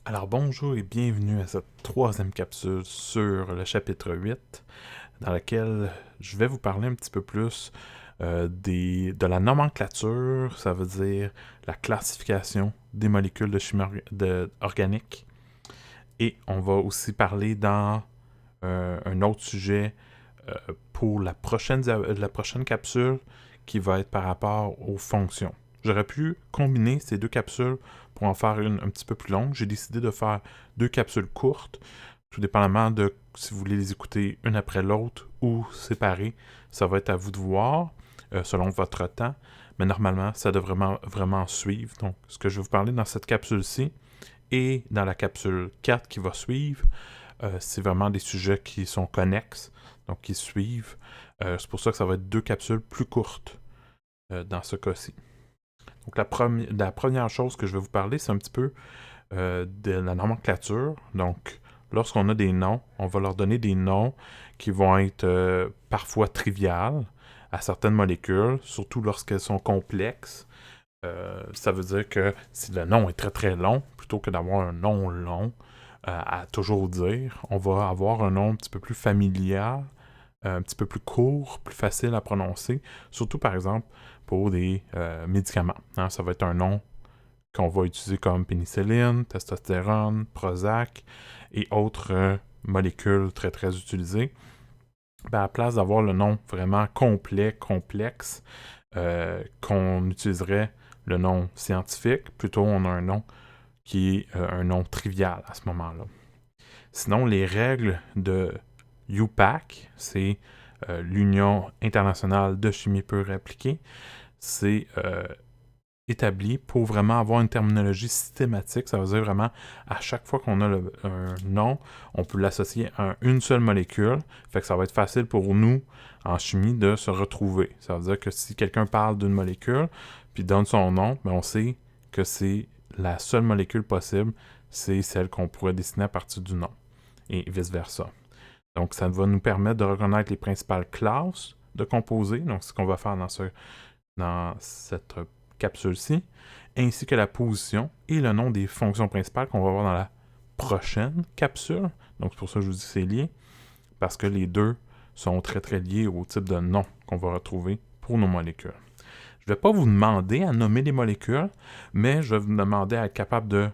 Alors bonjour et bienvenue à cette troisième capsule sur le chapitre 8, dans laquelle je vais vous parler un petit peu plus de la nomenclature, ça veut dire la classification des molécules de chimie organique. Et on va aussi parler dans un autre sujet pour la prochaine capsule qui va être par rapport aux fonctions. J'aurais pu combiner ces deux capsules pour en faire une un petit peu plus longue. J'ai décidé de faire deux capsules courtes, tout dépendamment de si vous voulez les écouter une après l'autre ou séparées. Ça va être à vous de voir, selon votre temps, mais normalement, ça devrait vraiment suivre. Donc, ce que je vais vous parler dans cette capsule-ci et dans la capsule 4 qui va suivre, c'est vraiment des sujets qui sont connexes, donc qui suivent. C'est pour ça que ça va être deux capsules plus courtes dans ce cas-ci. Donc la première chose que je vais vous parler, c'est un petit peu de la nomenclature. Donc, lorsqu'on a des noms, on va leur donner des noms qui vont être parfois triviales à certaines molécules, surtout lorsqu'elles sont complexes. Ça veut dire que si le nom est très très long, plutôt que d'avoir un nom long à toujours dire, on va avoir un nom un petit peu plus familial, un petit peu plus court, plus facile à prononcer, surtout par exemple pour des médicaments. Hein, ça va être un nom qu'on va utiliser comme pénicilline, testostérone, Prozac et autres molécules très très utilisées. Ben, à la place d'avoir le nom vraiment complet, complexe, qu'on utiliserait le nom scientifique, plutôt on a un nom qui est un nom trivial à ce moment-là. Sinon, les règles de UPAC, c'est l'Union internationale de chimie pure et appliquée, c'est établi pour vraiment avoir une terminologie systématique. Ça veut dire vraiment, à chaque fois qu'on a un nom, on peut l'associer à une seule molécule. Fait que ça va être facile pour nous, en chimie, de se retrouver. Ça veut dire que si quelqu'un parle d'une molécule, puis donne son nom, ben on sait que c'est la seule molécule possible, c'est celle qu'on pourrait dessiner à partir du nom, et vice-versa. Donc, ça va nous permettre de reconnaître les principales classes de composés, donc ce qu'on va faire dans cette capsule-ci, ainsi que la position et le nom des fonctions principales qu'on va voir dans la prochaine capsule. Donc, c'est pour ça que je vous dis que c'est lié, parce que les deux sont très très liés au type de nom qu'on va retrouver pour nos molécules. Je ne vais pas vous demander à nommer les molécules, mais je vais vous demander à être capable de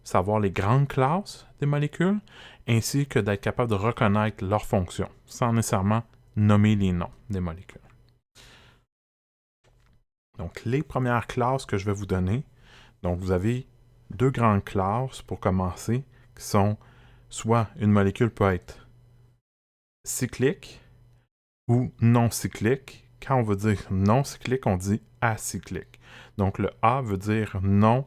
savoir les grandes classes des molécules, ainsi que d'être capable de reconnaître leurs fonctions, sans nécessairement nommer les noms des molécules. Donc, les premières classes que je vais vous donner, donc vous avez deux grandes classes pour commencer, qui sont soit une molécule peut être cyclique ou non cyclique. Quand on veut dire non cyclique, on dit acyclique. Donc, le A veut dire non,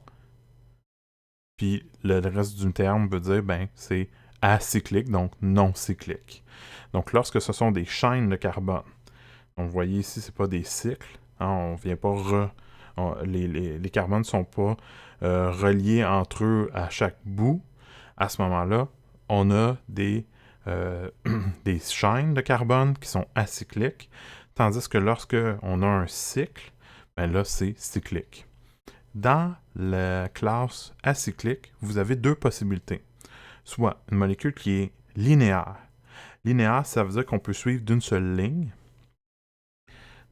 puis le reste du terme veut dire, ben, c'est acyclique, donc non cyclique. Donc, lorsque ce sont des chaînes de carbone, donc vous voyez ici, c'est pas des cycles, hein, on vient pas les carbones ne sont pas reliés entre eux à chaque bout. À ce moment-là, on a des chaînes de carbone qui sont acycliques, tandis que lorsque on a un cycle, ben là, c'est cyclique. Dans la classe acyclique, vous avez deux possibilités. Soit une molécule qui est linéaire. Linéaire, ça veut dire qu'on peut suivre d'une seule ligne.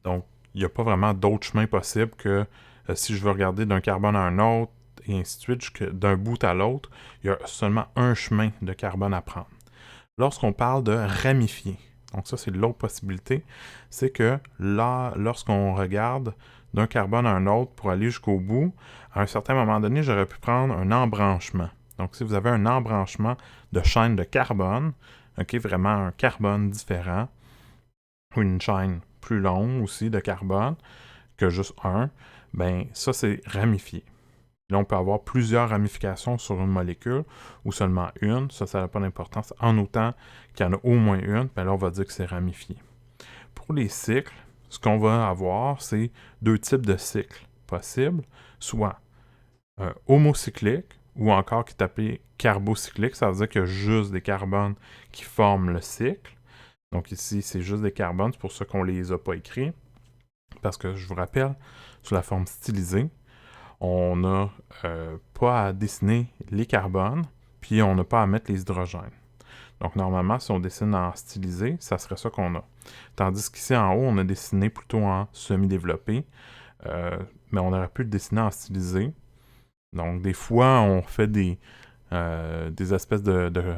Donc, il n'y a pas vraiment d'autre chemin possible que si je veux regarder d'un carbone à un autre, et ainsi de suite, d'un bout à l'autre, il y a seulement un chemin de carbone à prendre. Lorsqu'on parle de ramifier, donc ça c'est l'autre possibilité, c'est que là, lorsqu'on regarde d'un carbone à un autre pour aller jusqu'au bout, à un certain moment donné, j'aurais pu prendre un embranchement. Donc si vous avez un embranchement de chaîne de carbone, vraiment un carbone différent, ou une chaîne plus longue aussi de carbone que juste un, ben ça c'est ramifié. Là, on peut avoir plusieurs ramifications sur une molécule ou seulement une. Ça n'a pas d'importance. En autant qu'il y en a au moins une, ben là, on va dire que c'est ramifié. Pour les cycles, ce qu'on va avoir, c'est deux types de cycles possibles, soit un homocyclique ou encore qui est appelé carbocyclique. Ça veut dire qu'il y a juste des carbones qui forment le cycle. Donc ici, c'est juste des carbones, c'est pour ça qu'on ne les a pas écrits. Parce que je vous rappelle, sous la forme stylisée, on n'a pas à dessiner les carbones. puis on n'a pas à mettre les hydrogènes. Donc, normalement, si on dessine en stylisé, ça serait ça qu'on a. Tandis qu'ici, en haut, on a dessiné plutôt en semi-développé, mais on aurait pu le dessiner en stylisé. Donc, des fois, on fait des espèces de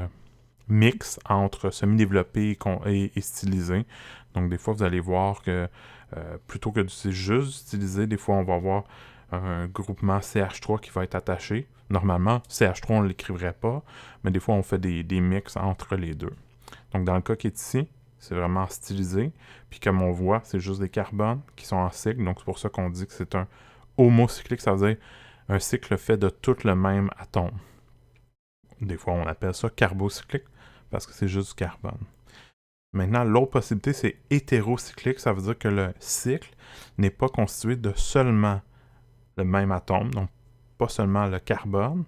mix entre semi-développé et stylisé. Donc, des fois, vous allez voir que plutôt que d'utiliser juste stylisé, des fois, on va avoir un groupement CH3 qui va être attaché. Normalement, CH3, on ne l'écrirait pas, mais des fois, on fait des mix entre les deux. Donc, dans le cas qui est ici, c'est vraiment stylisé. Puis, comme on voit, c'est juste des carbones qui sont en cycle. Donc, c'est pour ça qu'on dit que c'est un homocyclique. Ça veut dire un cycle fait de tout le même atome. Des fois, on appelle ça carbocyclique parce que c'est juste du carbone. Maintenant, l'autre possibilité, c'est hétérocyclique. Ça veut dire que le cycle n'est pas constitué de seulement le même atome, donc pas seulement le carbone.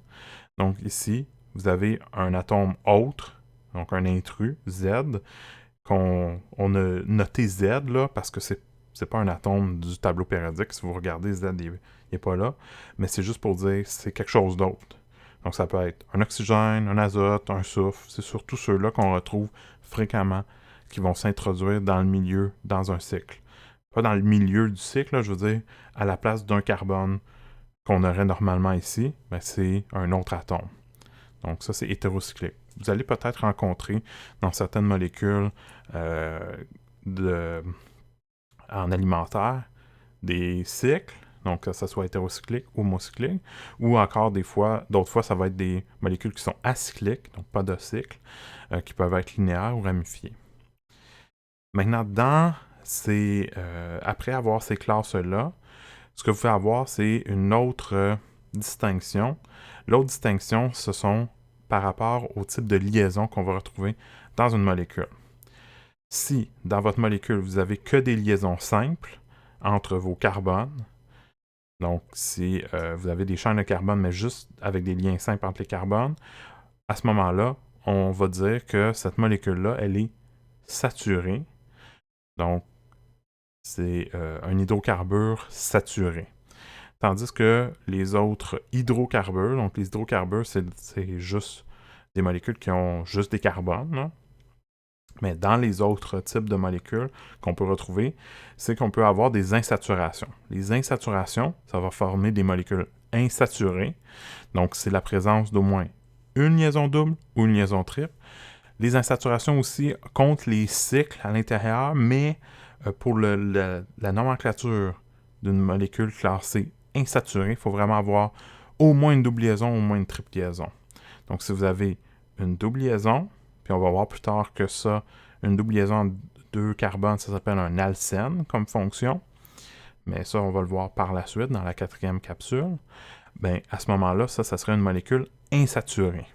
Donc ici, vous avez un atome autre, donc un intrus, Z, on a noté Z là, parce que c'est pas un atome du tableau périodique. Si vous regardez, Z, il n'est pas là, mais c'est juste pour dire que c'est quelque chose d'autre. Donc ça peut être un oxygène, un azote, un soufre. C'est surtout ceux-là qu'on retrouve fréquemment qui vont s'introduire dans le milieu, dans un cycle. Pas dans le milieu du cycle, là, je veux dire, à la place d'un carbone qu'on aurait normalement ici, ben c'est un autre atome. Donc ça, c'est hétérocyclique. Vous allez peut-être rencontrer dans certaines molécules en alimentaire des cycles, donc que ce soit hétérocyclique ou homocyclique, ou encore d'autres fois, ça va être des molécules qui sont acycliques, donc pas de cycle, qui peuvent être linéaires ou ramifiées. Maintenant, après avoir ces classes-là, ce que vous pouvez avoir, c'est une autre distinction. L'autre distinction, ce sont par rapport au type de liaison qu'on va retrouver dans une molécule. Si, dans votre molécule, vous avez que des liaisons simples entre vos carbones, donc si vous avez des chaînes de carbone, mais juste avec des liens simples entre les carbones, à ce moment-là, on va dire que cette molécule-là, elle est saturée. Donc, c'est un hydrocarbure saturé. Tandis que les autres hydrocarbures, donc les hydrocarbures, c'est juste des molécules qui ont juste des carbones, là. Mais dans les autres types de molécules qu'on peut retrouver, c'est qu'on peut avoir des insaturations. Les insaturations, ça va former des molécules insaturées. Donc, c'est la présence d'au moins une liaison double ou une liaison triple. Les insaturations aussi comptent les cycles à l'intérieur, mais pour la nomenclature d'une molécule classée insaturée, il faut vraiment avoir au moins une double liaison, au moins une triple liaison. Donc, si vous avez une double liaison, puis on va voir plus tard que ça, une double liaison entre deux carbones, ça s'appelle un alcène comme fonction. Mais ça, on va le voir par la suite dans la 4e capsule. Bien, à ce moment-là, ça serait une molécule insaturée.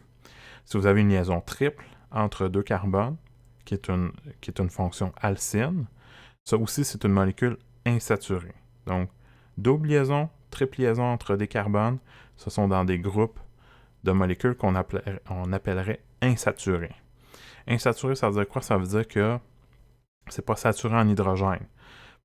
Si vous avez une liaison triple entre deux carbones, qui est une fonction alcyne, ça aussi, c'est une molécule insaturée. Donc, double liaison, triple liaison entre des carbones, ce sont dans des groupes de molécules qu'on appellerait insaturées. Insaturé, ça veut dire quoi? Ça veut dire que c'est pas saturé en hydrogène.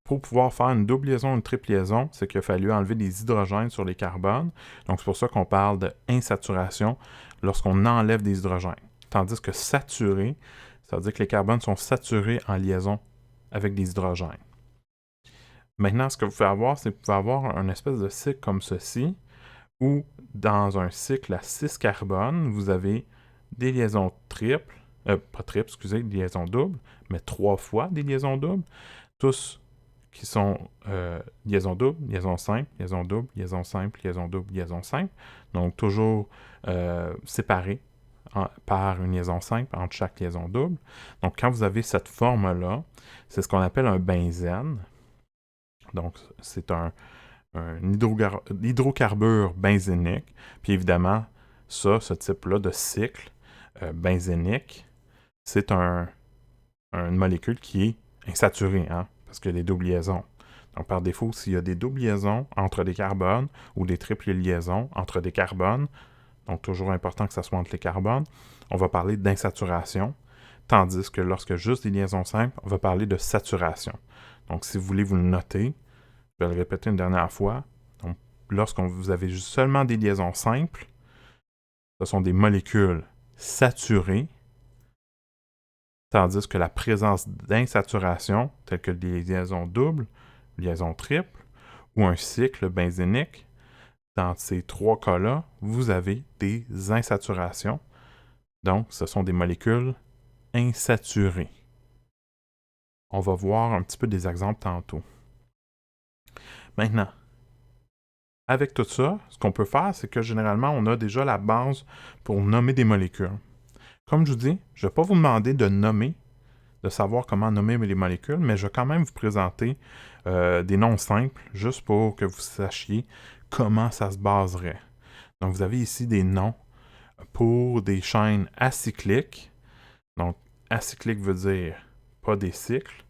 Pour pouvoir faire une double liaison, une triple liaison, c'est qu'il a fallu enlever des hydrogènes sur les carbones. Donc, c'est pour ça qu'on parle d'insaturation lorsqu'on enlève des hydrogènes. Tandis que saturé, ça veut dire que les carbones sont saturés en liaison avec des hydrogènes. Maintenant, ce que vous pouvez avoir, c'est que vous pouvez avoir un espèce de cycle comme ceci, où dans un cycle à 6 carbones, vous avez des liaisons triples, pas triples, excusez, des liaisons doubles, mais 3 fois des liaisons doubles, tous qui sont liaison double, liaison simple, liaison double, liaison simple, liaison double, liaison simple, donc toujours séparés par une liaison simple entre chaque liaison double. Donc, quand vous avez cette forme-là, c'est ce qu'on appelle un benzène. Donc, c'est un hydrocarbure benzénique. Puis évidemment, ce type-là de cycle benzénique, c'est une molécule qui est insaturée, hein, parce qu'il y a des doubles liaisons. Donc, par défaut, s'il y a des doubles liaisons entre des carbones ou des triples liaisons entre des carbones, donc toujours important que ça soit entre les carbones, on va parler d'insaturation, tandis que lorsque juste des liaisons simples, on va parler de saturation. Donc, si vous voulez vous le noter, je vais le répéter une dernière fois. Donc, lorsque vous avez seulement des liaisons simples, ce sont des molécules saturées, tandis que la présence d'insaturation, telles que des liaisons doubles, liaisons triples, ou un cycle benzénique, dans ces trois cas-là, vous avez des insaturations. Donc, ce sont des molécules insaturées. On va voir un petit peu des exemples tantôt. Maintenant, avec tout ça, ce qu'on peut faire, c'est que généralement, on a déjà la base pour nommer des molécules. Comme je vous dis, je ne vais pas vous demander de nommer, de savoir comment nommer les molécules, mais je vais quand même vous présenter des noms simples, juste pour que vous sachiez comment ça se baserait. Donc, vous avez ici des noms pour des chaînes acycliques. Donc, acyclique veut dire pas des cycles.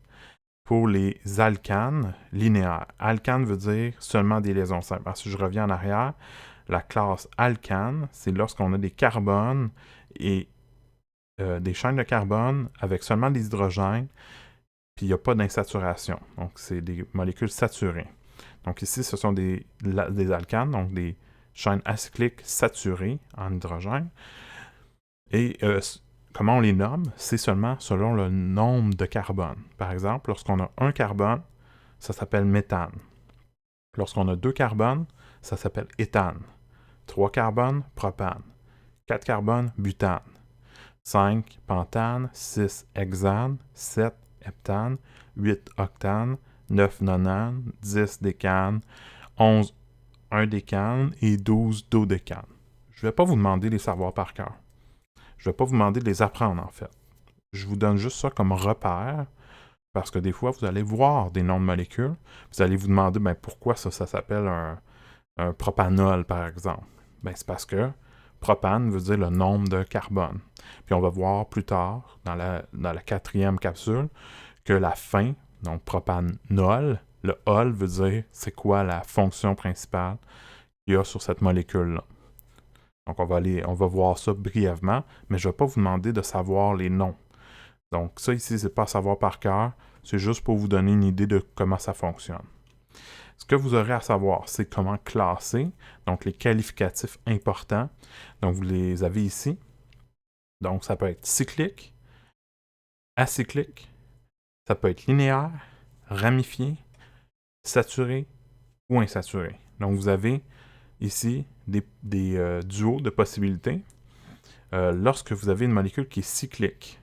Pour les alcanes linéaires. Alcane veut dire seulement des liaisons simples. Alors, si je reviens en arrière, la classe alcane, c'est lorsqu'on a des carbones et des chaînes de carbone avec seulement des hydrogènes, puis il n'y a pas d'insaturation. Donc, c'est des molécules saturées. Donc, ici, ce sont des alcanes, donc des chaînes acycliques saturées en hydrogène. Et comment on les nomme? C'est seulement selon le nombre de carbone. Par exemple, lorsqu'on a un carbone, ça s'appelle méthane. Lorsqu'on a 2 carbones, ça s'appelle éthane. 3 carbones, propane. 4 carbones, butane. 5 pentane, 6 hexane, 7 heptane, 8 octane, 9 nonane, 10 décane, 11 un décane et 12 dodécane. Je ne vais pas vous demander de les savoir par cœur. Je ne vais pas vous demander de les apprendre, en fait. Je vous donne juste ça comme repère, parce que des fois, vous allez voir des noms de molécules, vous allez vous demander pourquoi ça s'appelle un propanol, par exemple. C'est parce que propane veut dire le nombre de carbone. Puis on va voir plus tard, dans la 4e capsule, que la fin, donc propanol, le ol veut dire c'est quoi la fonction principale qu'il y a sur cette molécule-là. Donc on va voir ça brièvement, mais je ne vais pas vous demander de savoir les noms. Donc ça ici, c'est pas à savoir par cœur, c'est juste pour vous donner une idée de comment ça fonctionne. Ce que vous aurez à savoir, c'est comment classer, donc les qualificatifs importants. Donc vous les avez ici. Donc ça peut être cyclique, acyclique, ça peut être linéaire, ramifié, saturé ou insaturé. Donc vous avez ici des duos de possibilités. Lorsque vous avez une molécule qui est cyclique,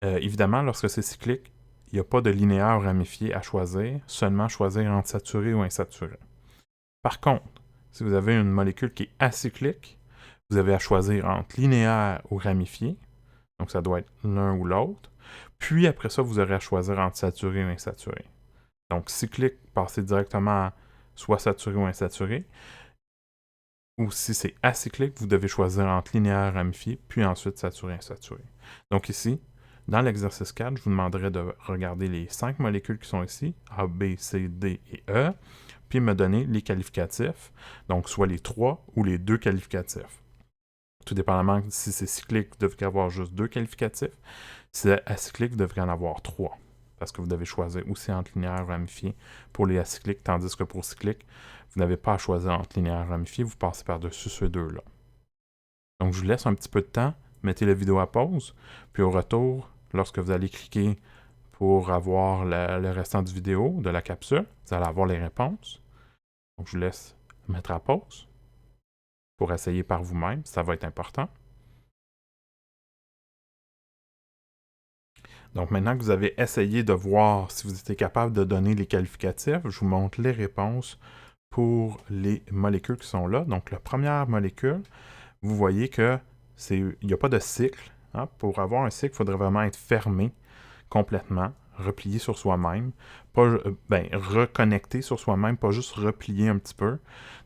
évidemment, lorsque c'est cyclique, il n'y a pas de linéaire ou ramifié à choisir, seulement choisir entre saturé ou insaturé. Par contre, si vous avez une molécule qui est acyclique, vous avez à choisir entre linéaire ou ramifié, donc ça doit être l'un ou l'autre, puis après ça, vous aurez à choisir entre saturé ou insaturé. Donc cyclique, passez directement à soit saturé ou insaturé, ou si c'est acyclique, vous devez choisir entre linéaire, ramifié, puis ensuite saturé, insaturé. Donc ici, dans l'exercice 4, je vous demanderai de regarder les 5 molécules qui sont ici, A, B, C, D et E, puis me donner les qualificatifs, donc soit les 3 ou les 2 qualificatifs. Tout dépendamment, si c'est cyclique, vous devriez avoir juste 2 qualificatifs. Si c'est acyclique, vous devriez en avoir 3, parce que vous devez choisir aussi entre linéaire et ramifié pour les acycliques, tandis que pour cyclique, vous n'avez pas à choisir entre linéaire et ramifié, vous passez par-dessus ces deux-là. Donc, je vous laisse un petit peu de temps, mettez la vidéo à pause, puis au retour, lorsque vous allez cliquer pour avoir le restant du vidéo, de la capsule, vous allez avoir les réponses. Donc, je vous laisse mettre à pause pour essayer par vous-même, ça va être important. Donc, maintenant que vous avez essayé de voir si vous étiez capable de donner les qualificatifs, je vous montre les réponses pour les molécules qui sont là. Donc, la première molécule, vous voyez que il n'y a pas de cycle. Hein? Pour avoir un cycle, il faudrait vraiment être fermé complètement, replié sur soi-même, reconnecté sur soi-même, pas juste replié un petit peu.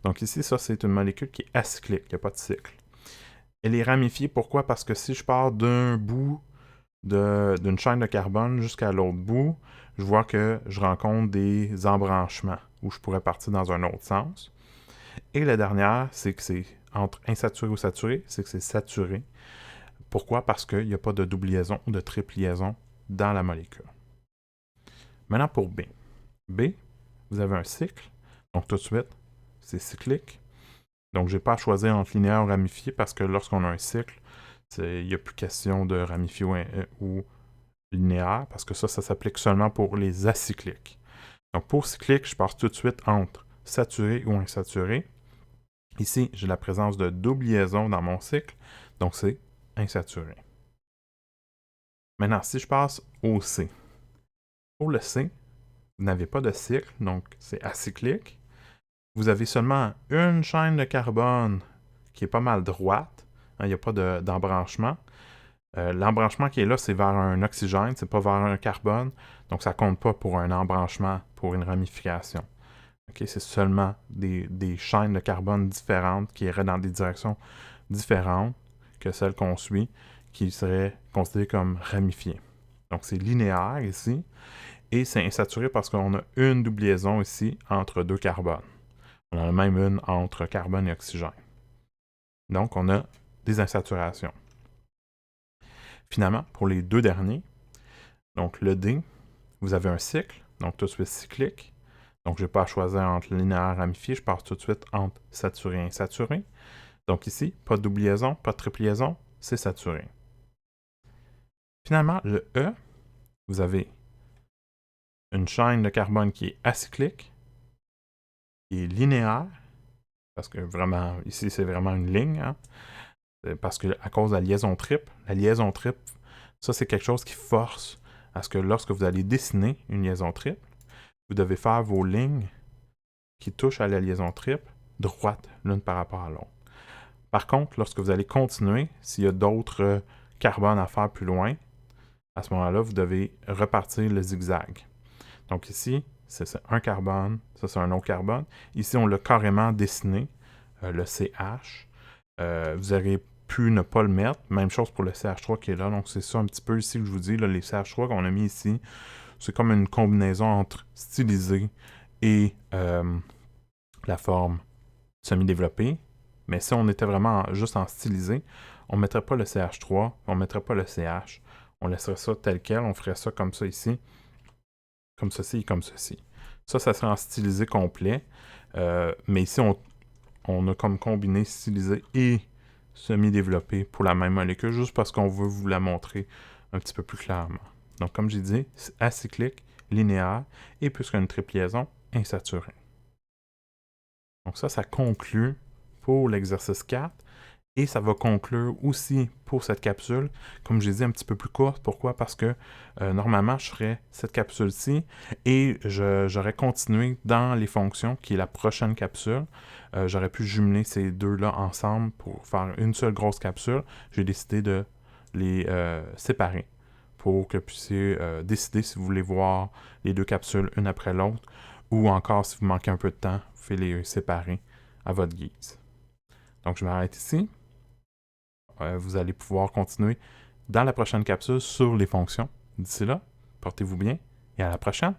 Donc ici, ça, c'est une molécule qui est acyclique, il n'y a pas de cycle. Elle est ramifiée, pourquoi? Parce que si je pars d'un bout d'une chaîne de carbone jusqu'à l'autre bout, je vois que je rencontre des embranchements où je pourrais partir dans un autre sens. Et la dernière, c'est que c'est entre insaturé ou saturé, c'est que c'est saturé. Pourquoi? Parce qu'il n'y a pas de double liaison ou de triple liaison dans la molécule. Maintenant pour B. B, vous avez un cycle, donc tout de suite, c'est cyclique. Donc, j'ai pas à choisir entre linéaire ou ramifié parce que lorsqu'on a un cycle, il n'y a plus question de ramifié ou linéaire parce que ça s'applique seulement pour les acycliques. Donc, pour cyclique, je passe tout de suite entre saturé ou insaturé. Ici, j'ai la présence de double liaison dans mon cycle, donc c'est insaturé. Maintenant, si je passe au C. Pour le C, vous n'avez pas de cycle, donc c'est acyclique. Vous avez seulement une chaîne de carbone qui est pas mal droite. Il n'y a pas d'embranchement. L'embranchement qui est là, c'est vers un oxygène, c'est pas vers un carbone. Donc, ça ne compte pas pour un embranchement, pour une ramification. Okay? C'est seulement des chaînes de carbone différentes qui iraient dans des directions différentes que celles qu'on suit, qui seraient considérées comme ramifiées. Donc, c'est linéaire ici. Et c'est insaturé parce qu'on a une double liaison ici entre deux carbones. On en a même une entre carbone et oxygène. Donc, on a des insaturations. Finalement, pour les deux derniers, donc le D, vous avez un cycle, donc tout de suite cyclique. Donc, je n'ai pas à choisir entre linéaire et ramifié, je passe tout de suite entre saturé et insaturé. Donc ici, pas de double liaison, pas de triple liaison, c'est saturé. Finalement, le E, vous avez une chaîne de carbone qui est acyclique, qui est linéaire, parce que vraiment, ici, c'est vraiment une ligne, hein? Parce que à cause de la liaison triple, ça, c'est quelque chose qui force à ce que lorsque vous allez dessiner une liaison triple, vous devez faire vos lignes qui touchent à la liaison triple droites l'une par rapport à l'autre. Par contre, lorsque vous allez continuer, s'il y a d'autres carbones à faire plus loin, à ce moment-là, vous devez repartir le zigzag. Donc ici, c'est un carbone, ça c'est un autre carbone. Ici, on l'a carrément dessiné, le CH. Vous aurez pu ne pas le mettre. Même chose pour le CH3 qui est là. Donc c'est ça un petit peu ici que je vous dis. Là, les CH3 qu'on a mis ici, c'est comme une combinaison entre stylisé et la forme semi-développée. Mais si on était vraiment juste en stylisé, on ne mettrait pas le CH3, on ne mettrait pas le CH. On laisserait ça tel quel, on ferait ça comme ça ici, comme ceci et comme ceci. Ça serait en stylisé complet. Mais ici, on a comme combiné stylisé et semi-développé pour la même molécule, juste parce qu'on veut vous la montrer un petit peu plus clairement. Donc, comme j'ai dit, c'est acyclique, linéaire, et puisqu'il y a une triple liaison, insaturée. Donc ça conclut pour l'exercice 4. Et ça va conclure aussi pour cette capsule, comme j'ai dit, un petit peu plus courte. Pourquoi? Parce que normalement, je ferais cette capsule-ci et j'aurais continué dans les fonctions, qui est la prochaine capsule. J'aurais pu jumeler ces deux-là ensemble pour faire une seule grosse capsule. J'ai décidé de les séparer pour que vous puissiez décider si vous voulez voir les deux capsules une après l'autre ou encore si vous manquez un peu de temps, vous pouvez les séparer à votre guise. Donc, je m'arrête ici. Vous allez pouvoir continuer dans la prochaine capsule sur les fonctions. D'ici là, portez-vous bien et à la prochaine!